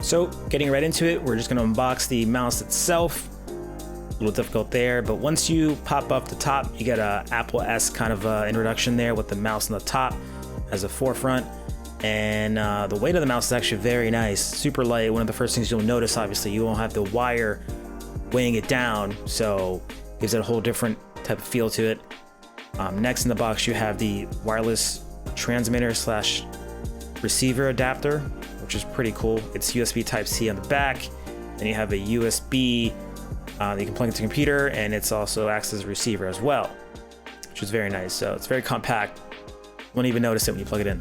So getting right into it, we're just going to unbox the mouse itself. A little difficult there, but once you pop up the top, you get a Apple-esque kind of introduction there with the mouse on the top as a forefront. And the weight of the mouse is actually very nice, super light. One of the first things you'll notice, obviously, you won't have the wire weighing it down, so gives it a whole different type of feel to it. Next in the box, you have the wireless transmitter slash receiver adapter, which is pretty cool. It's USB Type-C on the back. Then you have a USB that you can plug into the computer, and it's also acts as a receiver as well, which is very nice. So it's very compact. You won't even notice it when you plug it in.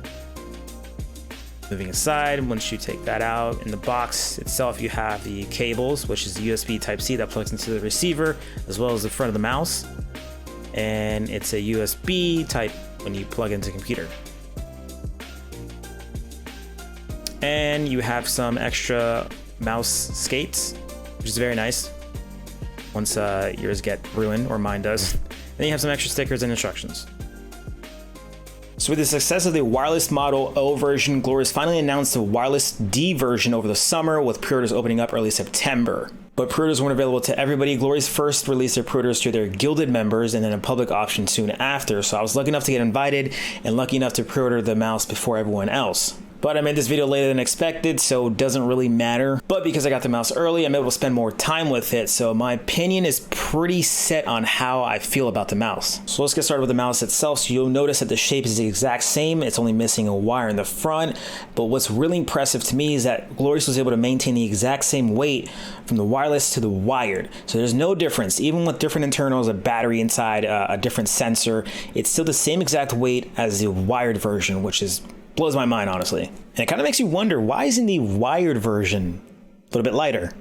Moving aside, once you take that out, in the box itself you have the cables, which is the USB Type-C that plugs into the receiver, as well as the front of the mouse. And it's a USB type when you plug into the computer. And you have some extra mouse skates, which is very nice once yours get ruined, or mine does. Then you have some extra stickers and instructions. So with the success of the wireless Model O version, Glorious finally announced the wireless D version over the summer, with pre-orders opening up early September. But pre-orders weren't available to everybody. Glorious first released their pre-orders to their Gilded members and then a public option soon after. So I was lucky enough to get invited and lucky enough to pre-order the mouse before everyone else. But I made this video later than expected, so it doesn't really matter. But because I got the mouse early, I'm able to spend more time with it. So my opinion is pretty set on how I feel about the mouse. So let's get started with the mouse itself. So you'll notice that the shape is the exact same. It's only missing a wire in the front. But what's really impressive to me is that Glorious was able to maintain the exact same weight from the wireless to the wired. So there's no difference. Even with different internals, a battery inside, a different sensor, it's still the same exact weight as the wired version, which blows my mind, honestly. And it kind of makes you wonder, why isn't the wired version a little bit lighter?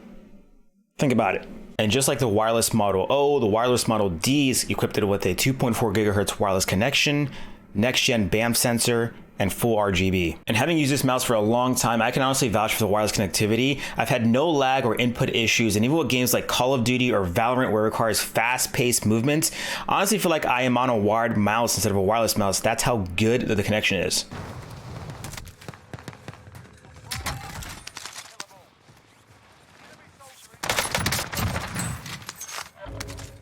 Think about it. And just like the wireless Model O, the wireless Model D is equipped with a 2.4 gigahertz wireless connection, next-gen BAM sensor, and full RGB. And having used this mouse for a long time, I can honestly vouch for the wireless connectivity. I've had no lag or input issues, and even with games like Call of Duty or Valorant, where it requires fast-paced movements, I honestly feel like I am on a wired mouse instead of a wireless mouse. That's how good the connection is.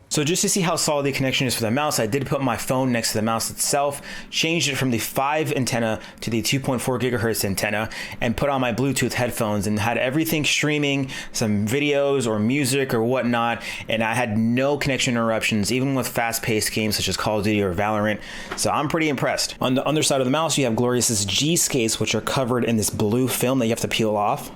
So just to see how solid the connection is for the mouse, I did put my phone next to the mouse itself, changed it from the 5 antenna to the 2.4 gigahertz antenna, and put on my Bluetooth headphones and had everything streaming, some videos or music or whatnot, and I had no connection interruptions, even with fast-paced games such as Call of Duty or Valorant. So I'm pretty impressed. On the underside of the mouse, you have Glorious's G skates, which are covered in this blue film that you have to peel off.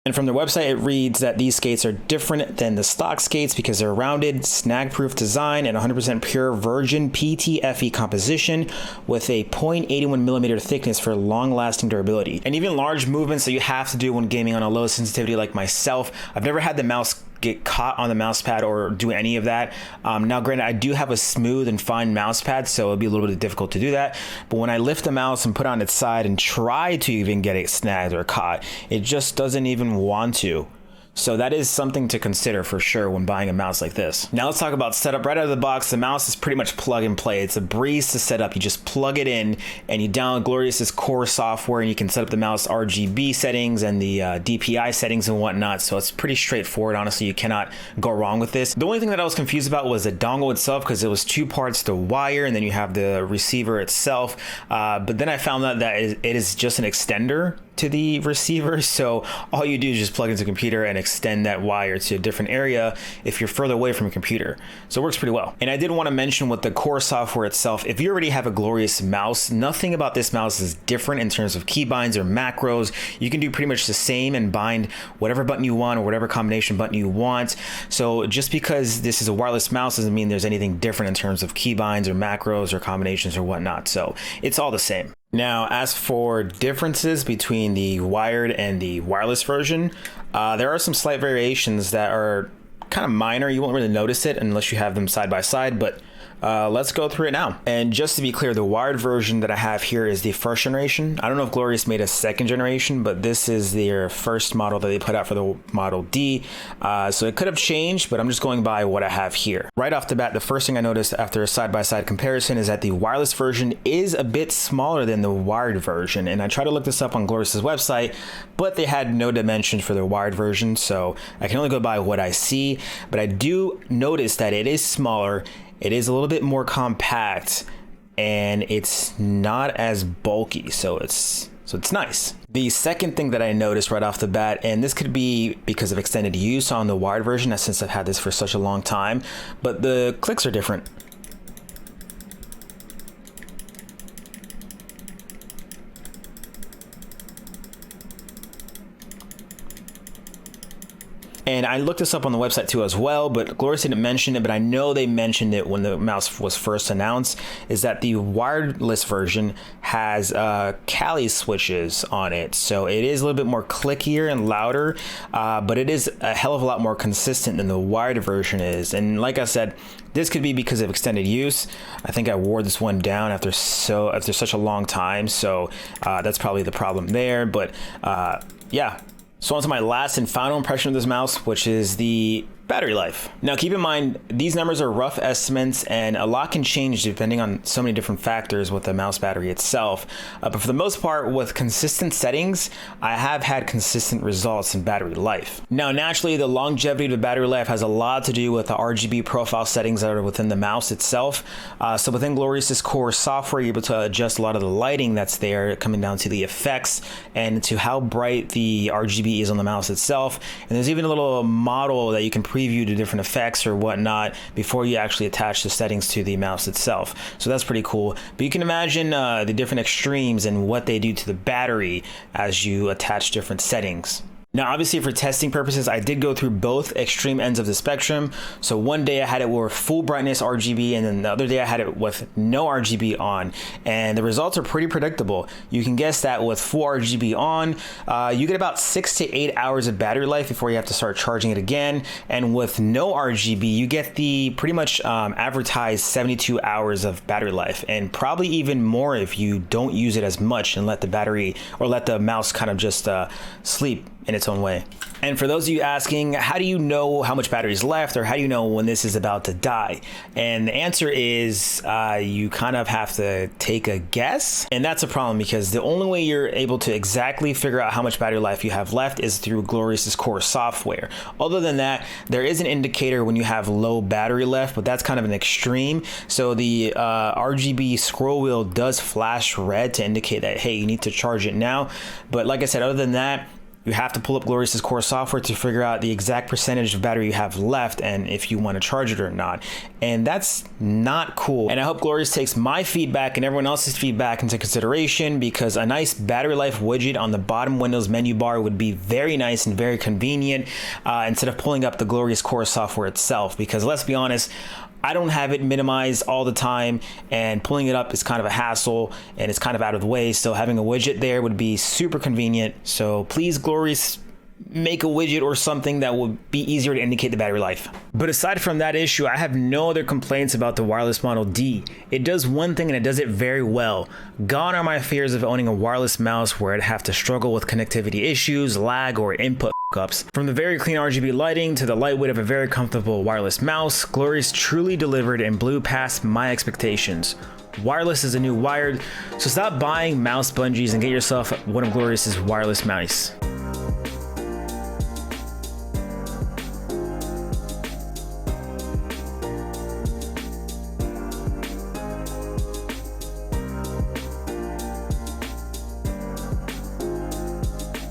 And from their website, it reads that these skates are different than the stock skates because they're rounded, snag-proof design, and 100% pure virgin PTFE composition with a 0.81 millimeter thickness for long-lasting durability. And even large movements that you have to do when gaming on a low sensitivity like myself, I've never had the mouse get caught on the mouse pad or do any of that. Now granted, I do have a smooth and fine mouse pad, so it'll be a little bit difficult to do that. But when I lift the mouse and put it on its side and try to even get it snagged or caught, it just doesn't even want to. So that is something to consider for sure when buying a mouse like this. Now let's talk about setup. Right out of the box, the mouse is pretty much plug and play. It's a breeze to set up. You just plug it in and you download Glorious's core software, and you can set up the mouse RGB settings and the DPI settings and whatnot. So it's pretty straightforward. Honestly, you cannot go wrong with this. The only thing that I was confused about was the dongle itself, because it was 2 parts to wire and then you have the receiver itself. But then I found out that it is just an extender to the receiver, so all you do is just plug into the computer and extend that wire to a different area if you're further away from your computer. So it works pretty well. And I did want to mention with the core software itself, if you already have a Glorious mouse, nothing about this mouse is different in terms of keybinds or macros. You can do pretty much the same and bind whatever button you want or whatever combination button you want. So just because this is a wireless mouse doesn't mean there's anything different in terms of keybinds or macros or combinations or whatnot. So it's all the same. Now, as for differences between the wired and the wireless version, there are some slight variations that are kind of minor. You won't really notice it unless you have them side by side, but let's go through it now. And just to be clear, the wired version that I have here is the first generation. I don't know if Glorious made a second generation, but this is their first model that they put out for the Model D. So it could have changed, but I'm just going by what I have here. Right off the bat, the first thing I noticed after a side-by-side comparison is that the wireless version is a bit smaller than the wired version. And I tried to look this up on Glorious's website, but they had no dimensions for the wired version. So I can only go by what I see, but I do notice that it is smaller. It is a little bit more compact, and it's not as bulky, so it's nice. The second thing that I noticed right off the bat, and this could be because of extended use on the wired version, since I've had this for such a long time, but the clicks are different. And I looked this up on the website too as well, but Glorious didn't mention it, but I know they mentioned it when the mouse was first announced, is that the wireless version has Kali switches on it. So it is a little bit more clickier and louder, but it is a hell of a lot more consistent than the wired version is. And like I said, this could be because of extended use. I think I wore this one down after such a long time. So that's probably the problem there, but yeah. So on to my last and final impression of this mouse, which is the battery life. Now keep in mind, these numbers are rough estimates and a lot can change depending on so many different factors with the mouse battery itself. But for the most part, with consistent settings, I have had consistent results in battery life. Now naturally, the longevity of the battery life has a lot to do with the RGB profile settings that are within the mouse itself. So within Glorious's core software, you're able to adjust a lot of the lighting that's there, coming down to the effects and to how bright the RGB is on the mouse itself. And there's even a little model that you can preview to different effects or whatnot before you actually attach the settings to the mouse itself. So that's pretty cool. But you can imagine the different extremes and what they do to the battery as you attach different settings. Now, obviously for testing purposes, I did go through both extreme ends of the spectrum. So one day I had it with full brightness RGB, and then the other day I had it with no RGB on. And the results are pretty predictable. You can guess that with full RGB on, you get about 6 to 8 hours of battery life before you have to start charging it again. And with no RGB, you get the pretty much advertised 72 hours of battery life, and probably even more if you don't use it as much and let the battery or let the mouse kind of just sleep in its own way. And for those of you asking, how do you know how much battery is left, or how do you know when this is about to die? And the answer is you kind of have to take a guess. And that's a problem because the only way you're able to exactly figure out how much battery life you have left is through Glorious's core software. Other than that, there is an indicator when you have low battery left, but that's kind of an extreme. So the RGB scroll wheel does flash red to indicate that, hey, you need to charge it now. But like I said, other than that, you have to pull up Glorious's core software to figure out the exact percentage of battery you have left and if you want to charge it or not. And that's not cool. And I hope Glorious takes my feedback and everyone else's feedback into consideration, because a nice battery life widget on the bottom Windows menu bar would be very nice and very convenient instead of pulling up the Glorious core software itself. Because let's be honest, I don't have it minimized all the time, and pulling it up is kind of a hassle and it's kind of out of the way. So having a widget there would be super convenient. So please, Glorious, make a widget or something that would be easier to indicate the battery life. But aside from that issue, I have no other complaints about the wireless Model D. It does one thing and it does it very well. Gone are my fears of owning a wireless mouse where I'd have to struggle with connectivity issues, lag, or input ups. From the very clean RGB lighting to the lightweight of a very comfortable wireless mouse, Glorious truly delivered and blew past my expectations. Wireless is a new wired, so stop buying mouse bungees and get yourself one of Glorious's wireless mice.